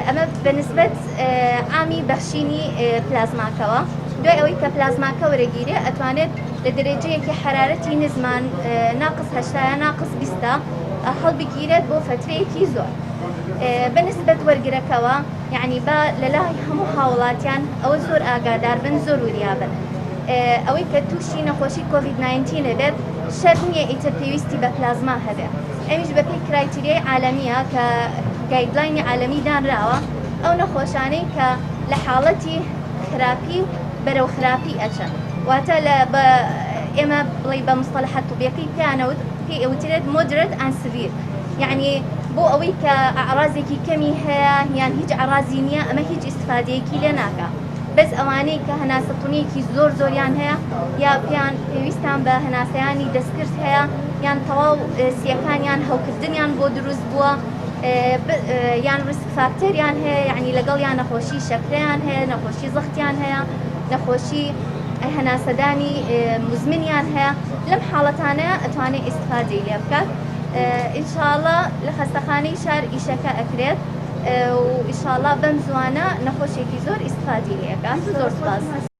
ئەمە بەنسبەت ئامی بەخشینی پلازماکەوە دوای ئەوەی کە پلازماکە وەرەگیرێ ئەتوانێت لە دەرەجەیەکی حرارەتی نزمان ناقص 80 ناقص 20 هەڵبگیرێت بۆ فترەیەکی زۆر بەنسبەت وەرگرەکەوە یعنی بە لەلای هەموو هاوڵاتیان ئەوە زۆر ئاگادار بن زۆر وریابن ئەوەی کە تووشی نەخۆشی کۆڤید-19 بێت شەرط نییە ئیتر پێویستی بە پلازما هەبێت ئەمیش بەپێی کرایتریای عالەمیە کە گایدلاینی عالەمی دانراوە ئەو نەخۆشانەی کە لە حاڵەتی خراپی و بەرەو خراپی ئەچن واتە لە ئێمە بڵێ بە مستەلەحە توبیەکەی پیانەوت پێی ئەوترێت مۆدرێت ئەند سڤیر یعنی بۆ ئەوەی کە ئەعرازێکی کەمی هەیە یان هیچ عرازی نییە ئەمە هیچ ئیستفادەیەکی لێ ناکە بەس ئەوانەی کە هەناسەتونیەکی زۆریان هەیە یا پێیان پێویستان بە هەناسەیانی دەستکرد هەیە یان تەواو سیەکانیان هەوکردنیان بۆ دروست بووە یان ریسک فاکتەریان هەیە یعنی لەگەڵ یان نەخۆشی شەکرەیان هەیە نەخۆشی زەختیان هەیە نەخۆشی هەناسەدانی مزمنیان هەیە لەم حاڵەتانەیە ئەتوانێت ئیستفادەی لێ بکات ئینشاءڵڵا لە خەستەخانەی شار ئیشەکە ئەکرێت و ئینشاءڵڵا بەم زوانە نەخۆشێکی زۆر ئیستفادەی لێ ئەکات زۆر سپاس